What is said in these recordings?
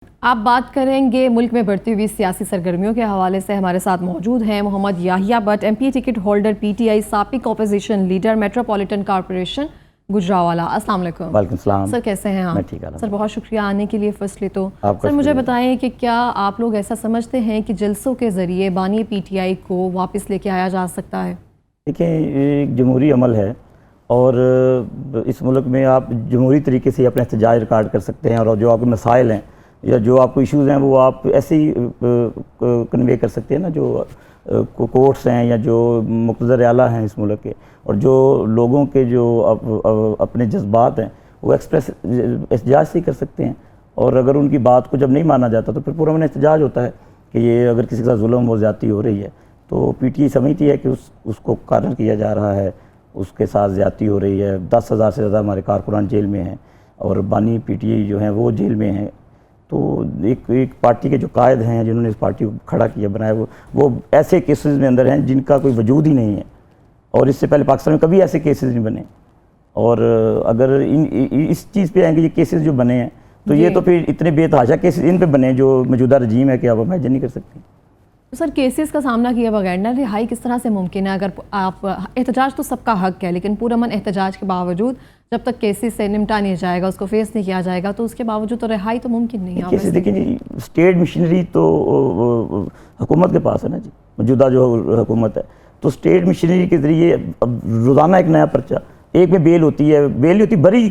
آپ بات کریں گے ملک میں بڑھتی ہوئی سیاسی سرگرمیوں کے حوالے سے. ہمارے ساتھ موجود ہیں Muhammad Yahya Butt, M P ticket holder P T I, سابق opposition leader, metropolitan corporation Gujranwala. السلام علیکم. وعلیکم السلام سر کیسے ہیں آپ؟ میں ٹھیک ہوں سر بہت شکریہ آنے کے لیے. فرسٹلی تو سر مجھے بتائیں کہ کیا آپ لوگ ایسا سمجھتے ہیں کہ جلسوں کے ذریعے بانی پی ٹی آئی کو واپس لے کے آیا جا سکتا ہے؟ دیکھیں، ایک جمہوری عمل ہے اور اس ملک میں آپ جمہوری طریقے سے اپنے احتجاج ریکارڈ کر سکتے ہیں، اور جو آپ کے مسائل ہیں یا جو آپ کو ایشوز ہیں وہ آپ ایسے ہی کنوے کر سکتے ہیں نا. جو کورٹس ہیں یا جو مقتدر اعلیٰ ہیں اس ملک کے، اور جو لوگوں کے جو اپنے جذبات ہیں وہ ایکسپریس احتجاج سے ہی کر سکتے ہیں. اور اگر ان کی بات کو جب نہیں مانا جاتا تو پھر پرامن احتجاج ہوتا ہے کہ یہ اگر کسی کے ساتھ ظلم و زیادتی ہو رہی ہے تو پی ٹی آئی سمجھتی ہے کہ اس کو کارنر کیا جا رہا ہے، اس کے ساتھ زیادتی ہو رہی ہے. 10,000 سے زیادہ ہمارے کارکنان جیل میں ہیں اور بانی پی ٹی آئی جو ہیں وہ جیل میں ہیں. تو ایک پارٹی کے جو قائد ہیں جنہوں نے اس پارٹی کو کھڑا کیا بنایا، وہ ایسے کیسز میں اندر ہیں جن کا کوئی وجود ہی نہیں ہے، اور اس سے پہلے پاکستان میں کبھی ایسے کیسز نہیں بنے. اور اگر اس چیز پہ آئیں کہ یہ کیسز جو بنے ہیں تو یہ تو پھر اتنے بے تحاشا کیسز ان پہ بنے جو موجودہ رجیم ہے کہ آپ امیجن نہیں کر سکتے. سر کیسز کا سامنا کیا بغیر نہ رہائی کس طرح سے ممکن ہے؟ اگر آپ احتجاج تو سب کا حق ہے، لیکن پرامن احتجاج کے باوجود جب تک کیسز سے نمٹا نہیں جائے گا، اس کو فیس نہیں کیا جائے گا، تو اس کے باوجود تو رہائی تو ممکن نہیں ہے. کیسز دیکھیں جی، اسٹیٹ مشینری تو حکومت کے پاس ہے نا جی، موجودہ جو حکومت ہے. تو اسٹیٹ مشینری کے ذریعے اب روزانہ ایک نیا پرچہ، ایک میں بیل ہوتی ہے، بیل نہیں ہوتی، بری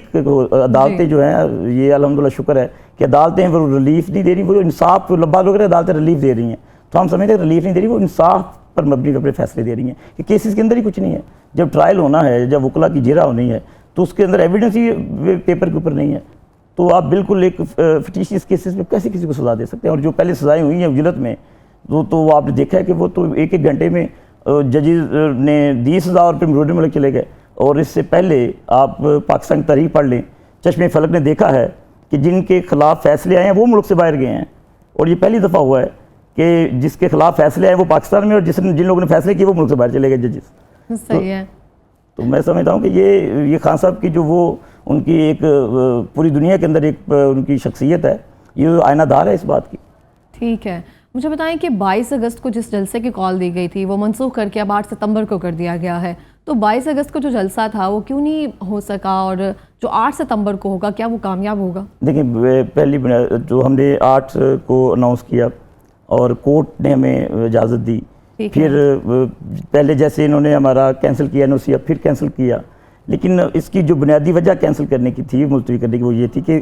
عدالتیں جو ہیں، یہ الحمدللہ شکر ہے کہ عدالتیں وہ ریلیف نہیں دے رہی، وہ انصاف بعض لوگ عدالتیں ریلیف دے رہی ہیں، تو ہم سمجھتے ہیں ریلیف نہیں دے رہی، وہ انصاف پر مبنی اپنے فیصلے دے رہی ہیں کہ کیسز کے اندر ہی کچھ نہیں ہے. جب ٹرائل ہونا ہے، جب وکلا کی جرح ہونی ہے تو اس کے اندر ایویڈنس ہی پیپر کے اوپر نہیں ہے، تو آپ بالکل ایک فٹیشیس کیسز میں کیسے کسی کو سزا دے سکتے ہیں. اور جو پہلے سزائیں ہوئی ہیں اجلت میں تو آپ نے دیکھا ہے کہ وہ تو ایک گھنٹے میں ججز نے 20,000 اور پھر مرود ملک چلے گئے. اور اس سے پہلے آپ پاکستان تاریخ پڑھ لیں، چشم فلک نے دیکھا ہے کہ جن کے خلاف فیصلے آئے ہیں وہ ملک سے باہر گئے ہیں، اور یہ پہلی دفعہ ہوا ہے کہ جس کے خلاف فیصلے آئے وہ پاکستان میں، اور جن لوگوں نے فیصلے کیے وہ ملک سے باہر چلے گئے ججز. صحیح ہے. تو میں سمجھتا ہوں کہ یہ خان صاحب کی جو وہ ان کی ایک پوری دنیا کے اندر ایک ان کی شخصیت ہے، یہ آئینہ دار ہے اس بات کی. ٹھیک ہے. مجھے بتائیں کہ 22 اگست کو جس جلسے کی کال دی گئی تھی وہ منسوخ کر کے اب 8 ستمبر کو کر دیا گیا ہے، تو 22 اگست کو جو جلسہ تھا وہ کیوں نہیں ہو سکا، اور جو 8 ستمبر کو ہوگا کیا وہ کامیاب ہوگا؟ دیکھیں، پہلی جو ہم نے 8 کو اناؤنس کیا اور کورٹ نے ہمیں اجازت دی، پھر پہلے جیسے انہوں نے ہمارا کینسل کیا این او سی، اب پھر کینسل کیا. لیکن اس کی جو بنیادی وجہ کینسل کرنے کی تھی، ملتوی کرنے کی، وہ یہ تھی کہ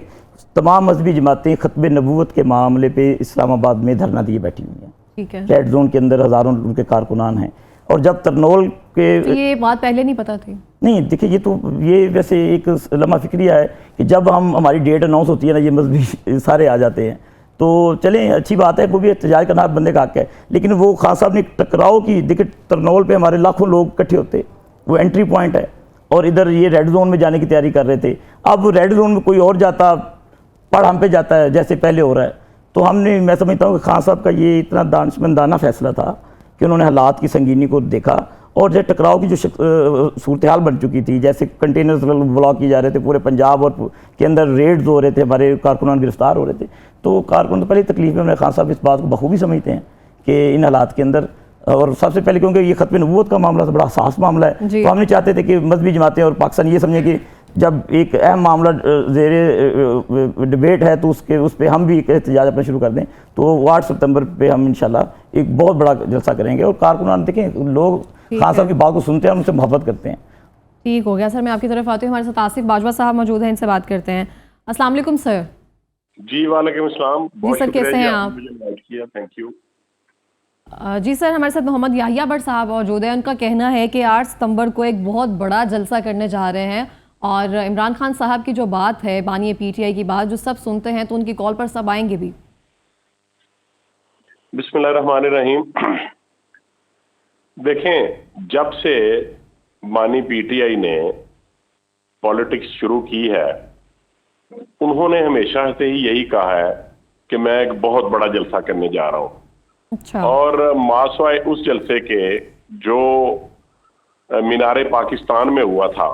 تمام مذہبی جماعتیں ختم نبوت کے معاملے پہ اسلام آباد میں دھرنا دیے بیٹھی ہوئی ہیں. ریڈ زون کے اندر ہزاروں ان کے کارکنان ہیں، اور جب ترنول کے یہ بات پہلے نہیں پتہ تھی؟ نہیں، دیکھیں یہ ویسے ایک لمحہ فکریہ ہے کہ جب ہماری ڈیٹ اناؤنس ہوتی ہے نا، یہ مذہبی سارے آ جاتے ہیں. تو چلیں اچھی بات ہے، وہ بھی احتجاج کرنا بندے کا حق ہے، لیکن وہ خان صاحب نے ٹکراؤ کی، دیکھیں ترنول پہ ہمارے لاکھوں لوگ اکٹھے ہوتے، وہ انٹری پوائنٹ ہے، اور ادھر یہ ریڈ زون میں جانے کی تیاری کر رہے تھے. اب ریڈ زون میں کوئی اور جاتا، پڑ ہم پہ جاتا ہے جیسے پہلے ہو رہا ہے. تو میں سمجھتا ہوں کہ خان صاحب کا یہ اتنا دانشمندانہ فیصلہ تھا کہ انہوں نے حالات کی سنگینی کو دیکھا، اور جب ٹکراؤ کی جو صورتحال بن چکی تھی، جیسے کنٹینرز بلاک کیے جا رہے تھے پورے پنجاب اور کے اندر، ریڈز ہو رہے تھے، ہمارے کارکنان گرفتار ہو رہے تھے، تو کارکن تو پہلے تکلیف میں خان صاحب اس بات کو بخوبی سمجھتے ہیں کہ ان حالات کے اندر، اور سب سے پہلے کیونکہ یہ ختم نبوت کا معاملہ بڑا حساس معاملہ ہے، تو ہم نہیں چاہتے تھے کہ مذہبی جماعتیں اور پاکستان یہ سمجھیں کہ جب ایک اہم معاملہ زیر ڈیبیٹ ہے تو اس پہ ہم بھی ایک احتجاج اپنا شروع کر دیں. تو 8 ستمبر پہ ہم انشاءاللہ ایک بہت بڑا جلسہ کریں گے، اور کارکنان دیکھیں لوگ خان صاحب کی بات کو سنتے ہیں اور ان سے محبت کرتے ہیں. ٹھیک ہو گیا سر، میں آپ کی طرف آتی ہوں. ہمارے ساتھ آصف باجوہ صاحب موجود ہیں، ان سے بات کرتے ہیں. السلام علیکم سر. جی وعلیکم السلام. جی سر کیسے ہیں آپ؟ Thank you. جی سر، ہمارے ساتھ محمد یاحییٰ بٹ صاحب موجود ہیں. ان کا کہنا ہے کہ 8 ستمبر کو ایک بہت بڑا جلسہ کرنے جا رہے ہیں، اور عمران خان صاحب کی جو بات ہے، بانی پی ٹی آئی کی بات جو سب سنتے ہیں، تو ان کی کال پر سب آئیں گے بھی. بسم اللہ الرحمن الرحیم. دیکھیں، جب سے بانی پی ٹی آئی نے پالیٹکس شروع کی ہے، انہوں نے ہمیشہ سے ہی یہی کہا ہے کہ میں ایک بہت بڑا جلسہ کرنے جا رہا ہوں. اور ماسوائے اس جلسے کے جو مینار پاکستان میں ہوا تھا،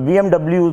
BMW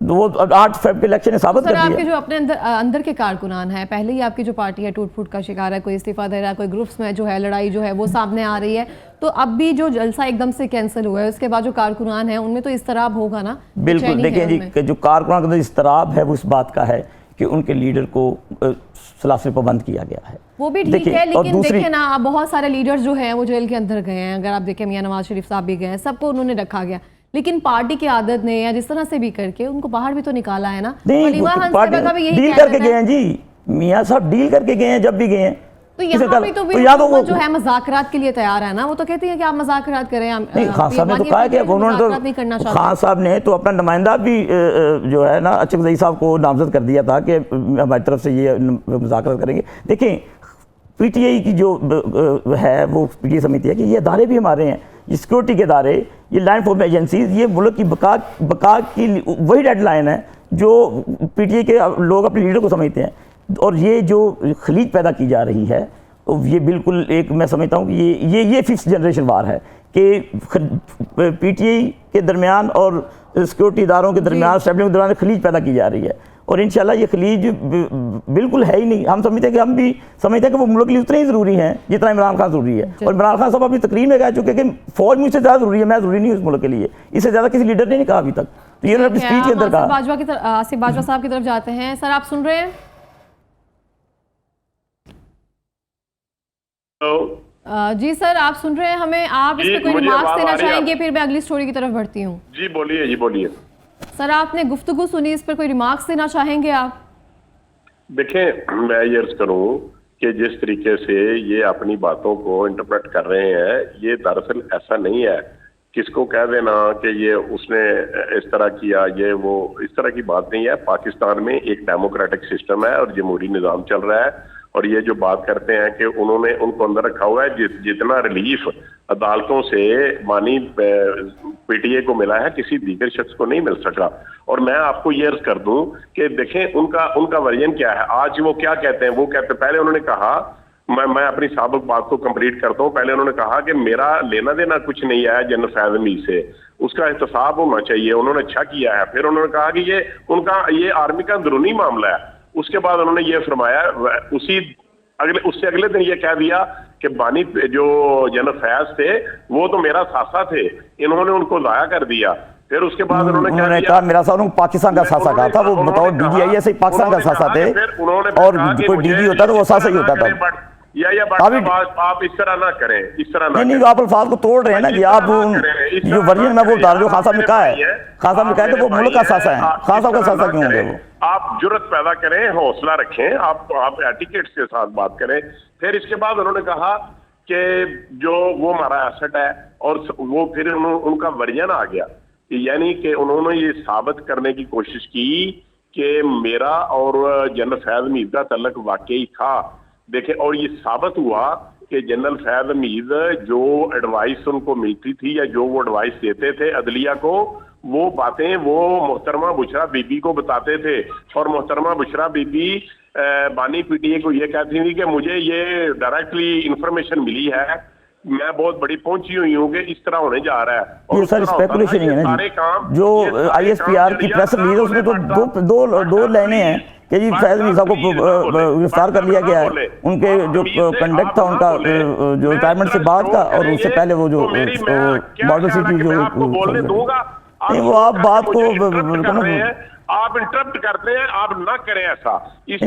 وہ 8 فیب کے الیکشن نے ثابت سر کر آپ دیا. کے جو اپنے اندر کے کارکنان ہیں، پہلے ہی آپ کی جو پارٹی ہے ٹوٹ پھوٹ کا شکار ہے، کوئی استعفیٰ دے رہا ہے، کوئی گروپس میں جو ہے لڑائی جو ہے وہ سامنے آ رہی ہے، تو اب بھی جو جلسہ ایک دم سے کینسل ہوا ہے اس کے بعد جو کارکنان ہیں ان میں تو اضطراب ہوگا نا؟ بالکل. دیکھیں جی کہ جو کارکنان کا اضطراب ہے وہ اس بات کا ہے کہ ان کے لیڈر کو سلاسل پابند کیا گیا ہے. وہ بھی ٹھیک ہے، لیکن دیکھیں نا بہت سارے لیڈرز جو ہیں وہ جیل کے اندر گئے ہیں. اگر آپ دیکھیں میاں نواز شریف صاحب بھی گئے ہیں، سب کو انہوں نے رکھا گیا، لیکن پارٹی کی عادت نے یا جس طرح سے بھی کر کے ان کو باہر بھی تو نکالا ہے نا. ڈیل کر کے گئے ہیں جی، میاں صاحب ڈیل کر کے گئے ہیں جب بھی گئے ہیں. تو یہاں بھی تو حکومت جو ہے مذاکرات کے لیے تیار ہے نا، وہ تو کہتی ہے کہ آپ مذاکرات کریں. نہیں، خان صاحب نے تو کہا کہ انہوں نے تو خان صاحب نے تو اپنا نمائندہ بھی جو ہے نا اچھے مزئی صاحب کو نامزد کر دیا تھا کہ ہماری طرف سے یہ مذاکرات کریں گے. دیکھیں پی ٹی آئی کی جو ہے وہ پی ٹی آئی سمجھتی ہے کہ یہ ادارے بھی ہمارے ہیں، یہ سیکورٹی کے ادارے، یہ لا انفارمنٹ ایجنسیز، یہ ملک کی بقا کی وہی ڈیڈ لائن ہے جو پی ٹی آئی کے لوگ اپنے لیڈر کو سمجھتے ہیں. اور یہ جو خلیج پیدا کی جا رہی ہے یہ بالکل ایک میں سمجھتا ہوں کہ یہ فکس جنریشن وار ہے کہ پی ٹی آئی کے درمیان اور سیکورٹی اداروں کے درمیان اسٹیبلنگ کے درمیان خلیج پیدا کی جا رہی ہے. اور انشاءاللہ یہ خلیج بالکل ہے ہی نہیں. ہم سمجھتے ہیں کہ ہم بھی سمجھتے ہیں کہ وہ ملک کے لیے اتنے ہی ضروری ہیں جتنا عمران خان ضروری ہے. اور عمران خان صاحب اپنی تقریر میں کہہ چکے کہ فوج مجھ سے زیادہ ضروری ہے، میں ضروری نہیں ہوں اس ملک کے لیے. اس سے زیادہ کسی لیڈر نے نہیں کہا ابھی تک. تو یہ اپنی اسپیچ کے اندر کہا. آصف باجوہ صاحب کی طرف جاتے ہیں. سر آپ سن رہے ہیں؟ جی سر آپ سن رہے ہیں ہمیں؟ آپ اس پہ کوئی ریمارکس دینا چاہیں گے؟ پھر میں اگلی سٹوری کی طرف بڑھتی ہوں. جی بولیے. جی بولیے سر. آپ نے گفتگو سنی، اس پر کوئی ریمارکس دینا چاہیں گے آپ؟ دیکھیں میں یہ عرض کروں کہ جس طریقے سے یہ اپنی باتوں کو انٹرپریٹ کر رہے ہیں یہ دراصل ایسا نہیں ہے. کس کو کہہ دینا کہ یہ اس نے اس طرح کیا، یہ وہ اس طرح کی بات نہیں ہے. پاکستان میں ایک ڈیموکریٹک سسٹم ہے اور جمہوری نظام چل رہا ہے. اور یہ جو بات کرتے ہیں کہ انہوں نے ان کو اندر رکھا ہوا ہے، جتنا ریلیف عدالتوں سے مانی پی ٹی اے کو ملا ہے کسی دیگر شخص کو نہیں مل سکا. اور میں آپ کو یہ عرض کر دوں کہ دیکھیں ان کا ورژن کیا ہے. آج وہ کیا کہتے ہیں، وہ کہتے پہلے انہوں نے کہا، میں اپنی سابق بات کو کمپلیٹ کرتا ہوں. پہلے انہوں نے کہا کہ میرا لینا دینا کچھ نہیں ہے جنرل فیض حمید سے، اس کا احتساب ہونا چاہیے، انہوں نے اچھا کیا ہے. پھر انہوں نے کہا کہ یہ آرمی کا اندرونی معاملہ ہے. اس کے بعد انہوں نے یہ فرمایا، اس سے اگلے دن یہ کہہ دیا کہ بانی جو جنرل فیض تھے وہ تو میرا ساسا تھے، انہوں نے ان کو ضائع کر دیا. پھر اس کے بعد انہوں نے کہا میرا ساتھ پاکستان کا ساسا کہا تھا، وہ بطور D G I S Pakistan کا ساسا تھے، اور کوئی ڈی جی ہوتا تو وہ ساسا ہی ہوتا تھا. آپ اس طرح نہ کریں، اس طرح نہ نہیں. آپ الفاظ کو توڑ رہے ہیں نا جی. آپ جو ورژن میں بولتا رہا جو خان صاحب نے کہا ہے، خان صاحب نے کہا کہ وہ ملک کا ساسا ہے. خان صاحب کا ساسا کیوں ہوں گے وہ؟ آپ جرت پیدا کریں، حوصلہ رکھیں، آپ ایٹیکیٹس کے ساتھ بات کریں. پھر اس کے بعد انہوں نے کہا کہ جو وہ ہمارا ایسٹ ہے، اور وہ پھر ان کا ورژن آ گیا، یعنی کہ انہوں نے یہ ثابت کرنے کی کوشش کی کہ میرا اور جنرل فیض حمید کا تعلق واقعی تھا. دیکھیں اور یہ ثابت ہوا کہ جنرل فیض حمید جو ایڈوائس ان کو ملتی تھی یا جو وہ ایڈوائس دیتے تھے عدلیہ کو، وہ باتیں وہ محترمہ بشرا بی بی کو بتاتے تھے. اور محترمہ بشرا بی بی بانی پی ٹی اے کو یہ کہتی تھی کہ مجھے یہ ڈائریکٹلی انفارمیشن ملی ہے، میں بہت بڑی پہنچی ہوئی ہوں کہ اس طرح ہونے جا رہا ہے. یہ سر اسپیکولیشن ہی ہے نا جی. جو آئی ایس پی آر کی پریس ریلیز ہے اس میں تو دو لائنیں ہیں کہ جی فیض حمید صاحب کو گرفتار کر لیا گیا ہے. ان کے جو کنڈکٹ تھا ان کا جو ریٹائرمنٹ سے بعد کا، اور اس سے پہلے وہ جو بارڈر سٹی جو وہ آپ بات کو آپ انٹرپٹ کرتے ہیں، آپ نہ کریں ایسا.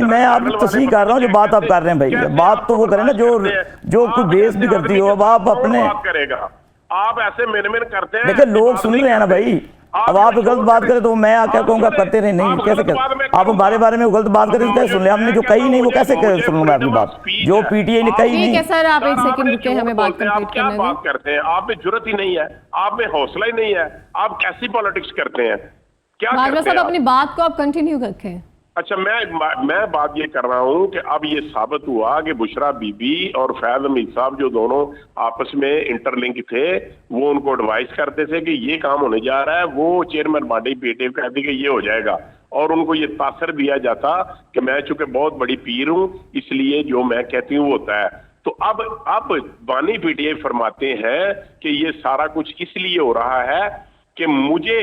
میں آپ تصحیح کر رہا ہوں جو بات آپ کر رہے ہیں بھائی. بات تو وہ کریں نا جو کوئی بیس بھی کرتی ہو. اب آپ اپنے کرے گا، آپ ایسے مین کرتے ہیں. دیکھیں لوگ سن رہے ہیں نا بھائی. اب آپ غلط بات کریں تو میں کیا کہوں گا کرتے رہے. نہیں کیسے کریں آپ بارے میں غلط بات کریں تو کیسے سن لیں؟ ہم نے جو کہی نہیں وہ کیسے سنوں میں اپنی بات جو پی ٹی آئی نے کہی نہیں. ٹھیک ہے سر آپ ایک سیکنڈ رکیں، ہمیں بات کمپلیٹ کرنے دیں. بات کرتے ہیں، آپ میں جرت ہی نہیں ہے، آپ میں حوصلہ ہی نہیں ہے، آپ کیسی پالیٹکس کرتے ہیں؟ کیا باجوہ صاحب اپنی بات کو آپ کنٹینیو رکھیں. اچھا میں بات یہ کر رہا ہوں کہ اب یہ ثابت ہوا کہ بشرا بی بی اور فیض حمید صاحب جو دونوں آپس میں انٹر لنک تھے، وہ ان کو ایڈوائز کرتے تھے کہ یہ کام ہونے جا رہا ہے. وہ chairman body P T A کہتی کہ یہ ہو جائے گا، اور ان کو یہ تاثر دیا جاتا کہ میں چونکہ بہت بڑی پیر ہوں اس لیے جو میں کہتی ہوں وہ ہوتا ہے. تو اب بانی پی ٹی اے فرماتے ہیں کہ یہ سارا کچھ اس لیے ہو رہا ہے کہ مجھے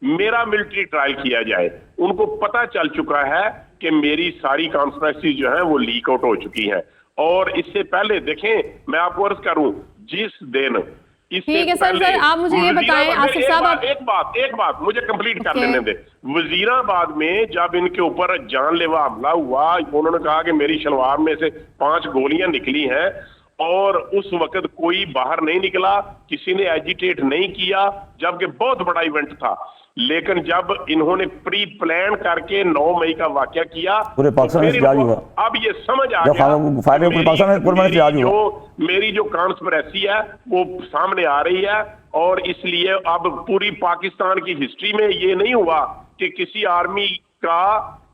میرا ملٹری ٹرائل کیا جائے. ان کو پتہ چل چکا ہے کہ میری ساری کانسپریسی جو ہیں وہ لیک آؤٹ ہو چکی ہیں. اور اس سے پہلے دیکھیں میں آپ کو عرض کروں, جس دن ٹھیک ہے سر آپ مجھے یہ بتائیں آصف صاحب ایک بات مجھے کمپلیٹ کر لینے دیں. وزیر آباد میں جب ان کے اوپر جان لیوا حملہ ہوا, انہوں نے کہا کہ میری شلوار میں سے 5 گولیاں نکلی ہیں, اور اس وقت کوئی باہر نہیں نکلا, کسی نے ایجیٹیٹ نہیں کیا, جبکہ بہت بڑا ایونٹ تھا. لیکن جب انہوں نے پری پلان کر کے 9 مئی کا واقعہ کیا, پورے پاکستان میں احتجاج ہوا. اب یہ سمجھ آ گیا میری جو کانسپریسی ہے وہ سامنے آ رہی ہے. اور اس لیے اب پوری پاکستان کی ہسٹری میں یہ نہیں ہوا کہ کسی آرمی کا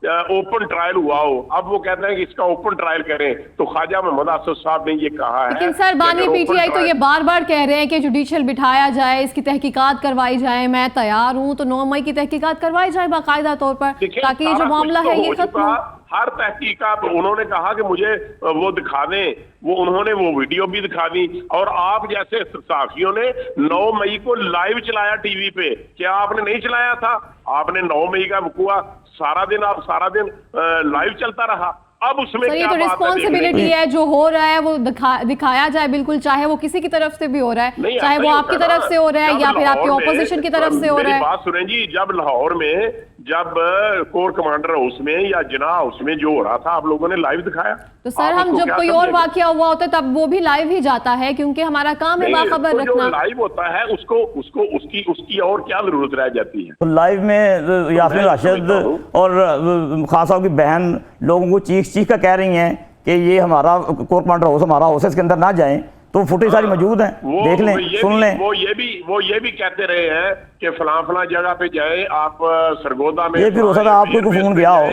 اوپن ٹرائل ہوا ہو. اب وہ کہتے ہیں کہ اس کا اوپن ٹرائل کریں, تو خواجہ محمد آصف صاحب نے یہ کہا ہے. لیکن سر بانی پی ٹی آئی تو یہ بار بار کہہ رہے ہیں کہ جوڈیشل بٹھایا جائے, اس کی تحقیقات کروائی جائے. میں تیار ہوں, تو 9 مئی کی تحقیقات کروائی جائے باقاعدہ طور پر, تاکہ یہ جو معاملہ ہے یہ ختم ہو. ہر تحقیقات انہوں نے کہا کہ مجھے وہ دکھا دیں, انہوں نے وہ ویڈیو بھی دکھا دی. اور آپ جیسے صحافیوں نے 9 مئی کو لائیو چلایا ٹی وی پہ, کیا آپ نے نہیں چلایا تھا؟ آپ نے 9 مئی کا وقوع سارا دن لائیو چلتا رہا. اب اس میں یہ تو ریسپانسبلٹی ہے, جو ہو رہا ہے وہ دکھایا جائے بالکل, چاہے وہ کسی کی طرف سے بھی ہو رہا ہے, چاہے وہ آپ کی طرف سے ہو رہا ہے یا پھر آپ کی اپوزیشن کی طرف سے ہو رہا ہے. بات سنیں جی, جب لاہور میں جب کور کمانڈر ہاؤس میں یا جناح ہاؤس میں جو ہو رہا تھا, آپ لوگوں نے لائیو دکھایا. تو سر ہم جب کوئی اور واقعہ ہوا ہوتا ہے تب وہ بھی لائیو ہی جاتا ہے, کیونکہ ہمارا کام ہے باخبر رکھنا. جو لائیو ہوتا ہے اس کی اور کیا ضرورت رہ جاتی ہے؟ لائیو میں یاسمین راشد اور خان صاحب کی بہن لوگوں کو چیخ کر کہہ رہی ہیں کہ یہ ہمارا کور کمانڈر ہاؤس ہمارا ہاؤس ہے, اس کے اندر نہ جائیں. تو فوٹیج ساری موجود ہیں, دیکھ لیں, سن لیں. وہ یہ بھی کہتے رہے ہیں کہ فلاں جگہ پہ جائیں آپ, سرگودا میں. یہ پھر ہو سکتا ہے آپ کو فون گیا ہو,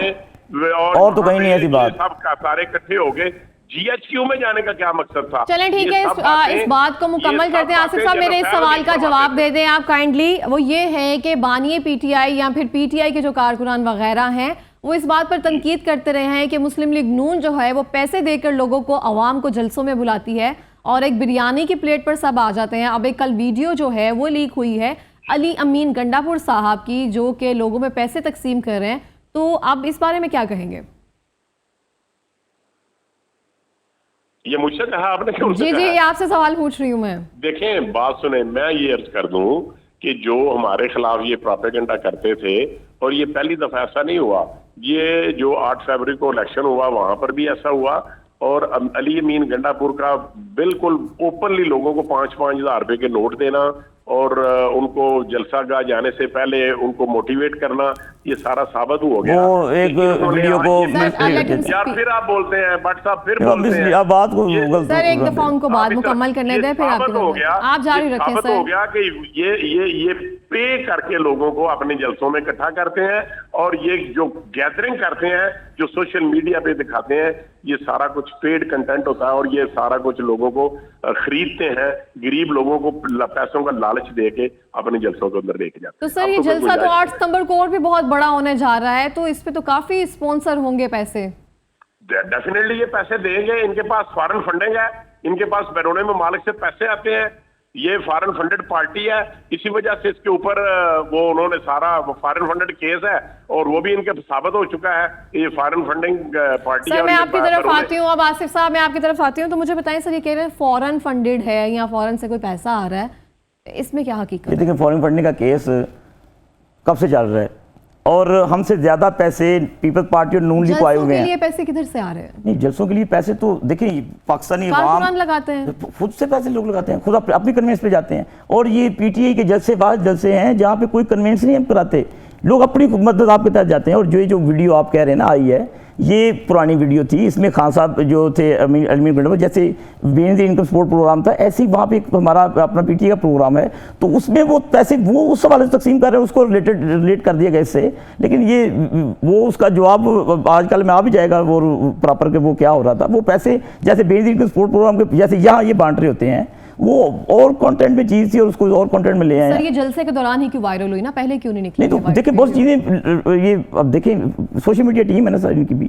اور تو کہیں نہیں ایسی بات. سب سارے اکٹھے ہو گئے. جی ایچ کیو میں جانے کا کیا مقصد تھا؟ چلیں ٹھیک ہے, اس بات کو مکمل کرتے ہیں. آصف صاحب میرے اس سوال کا جواب دے دیں آپ کائنڈلی. وہ یہ ہے کہ بانی پی ٹی آئی یا پھر پی ٹی آئی کے جو کارکنان وغیرہ ہیں وہ اس بات پر تنقید کرتے رہے ہیں کہ مسلم لیگ نون جو ہے وہ پیسے دے کر لوگوں کو, عوام کو جلسوں میں بلاتی ہے اور ایک بریانی کی پلیٹ پر سب آ جاتے ہیں. اب ایک کل ویڈیو جو ہے وہ لیک ہوئی ہے علی امین گنڈا پور صاحب کی, جو کہ لوگوں میں پیسے تقسیم کر رہے ہیں. تو آپ اس بارے میں کیا کہیں گے؟ یہ مجھ سے کہا آپ نے کہ جی آپ سے سوال پوچھ رہی ہوں میں. دیکھیں بات سنیں, میں یہ عرض کر دوں کہ جو ہمارے خلاف یہ پروپیگنڈا کرتے تھے, اور یہ پہلی دفعہ ایسا نہیں ہوا, یہ جو 8 فروری کو الیکشن ہوا وہاں پر بھی ایسا ہوا. اور علی امین گنڈا پور کا بالکل اوپنلی لوگوں کو 5-5 ہزار روپے کے نوٹ دینا اور ان کو جلسہ گاہ جانے سے پہلے ان کو موٹیویٹ کرنا, یہ سارا ثابت ہو گیا. وہ ایک ویڈیو کو یار پھر آپ بولتے ہیں بٹ صاحب پھر بولتے ہیں بات کو سر ایک دفعہ ان کو بات مکمل کرنے دیں, پھر آپ جاری رکھیں. ثابت ہو گیا کہ یہ پے کر کے لوگوں کو اپنے جلسوں میں اکٹھا کرتے ہیں, اور یہ جو گیدرنگ کرتے ہیں جو سوشل میڈیا پہ دکھاتے ہیں, یہ سارا کچھ پیڈ کنٹینٹ ہوتا ہے, اور یہ سارا کچھ لوگوں کو خریدتے ہیں, غریب لوگوں کو پیسوں کا لالچ دے کے اپنے جلسوں کے اندر لے کے جاتے ہیں. تو سر یہ جلسہ تو 8 ستمبر کو اور بھی بہت بڑا ہونے جا رہا ہے, تو اس پہ تو کافی اسپانسر ہوں گے پیسے. ڈیفینیٹلی یہ پیسے دیں گے, ان کے پاس فارن فنڈنگ ہے, ان کے پاس بیرون ممالک سے پیسے آتے ہیں, یہ فارن فنڈڈ پارٹی ہے. اسی وجہ سے اس کے اوپر وہ انہوں نے سارا فارن فنڈڈ کیس ہے, اور وہ بھی ان کے ثابت ہو چکا ہے کہ یہ فارن فنڈنگ پارٹی ہے. سر میں آپ کی طرف آتی ہوں, اب آصف صاحب میں آپ کی طرف آتی ہوں, تو مجھے بتائیں سر یہ کہہ رہے ہیں فارن فنڈڈ ہے یا فارن سے کوئی پیسہ آ رہا ہے, اس میں کیا حقیقت ہے؟ دیکھیں فارن فنڈنگ کا کیس کب سے چل رہا ہے, اور ہم سے زیادہ پیسے پیپلز پارٹی اور نون لیگ کو آئے ہوئے ہیں. جلسوں کے لیے پیسے کدھر سے آ رہے ہیں؟ نہیں, جلسوں کے لیے پیسے تو دیکھیں پاکستانی عوام لگاتے ہیں, خود سے پیسے لوگ لگاتے ہیں, خود اپنی کنوینس پہ جاتے ہیں. اور یہ پی ٹی آئی کے جلسے بعض جلسے ہیں جہاں پہ کوئی کنوینس نہیں ہم کراتے, لوگ اپنی مدد آپ کے تحت جاتے ہیں. اور جو ویڈیو آپ کہہ رہے ہیں نا آئی ہے, یہ پرانی ویڈیو تھی, اس میں خان صاحب جو تھے امین گنڈا, جیسے بینظیر انکم سپورٹ پروگرام تھا, ایسے ہی وہاں پہ ہمارا اپنا پی ٹی کا پروگرام ہے, تو اس میں وہ پیسے وہ اس حوالے سے تقسیم کر رہے ہیں, اس کو ریلیٹ کر دیا گیا اس سے. لیکن یہ وہ اس کا جواب آج کل میں آ بھی جائے گا وہ پراپر کہ وہ کیا ہو رہا تھا. وہ پیسے جیسے بینظیر انکم سپورٹ پروگرام کے جیسے یہاں یہ بانٹ رہے ہوتے ہیں, وہ اور کانٹینٹ میں چیز تھی اور اس کو اور کانٹینٹ میں لے آئے ہیں. سر یہ جلسے کے دوران ہی کیوں وائرل ہوئی نا, پہلے کیوں نہیں نکلی؟ نہیں تو دیکھیں بہت چیزیں, یہ اب دیکھیں سوشل میڈیا ٹیم ہے نا سر ان کی بھی,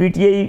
PTI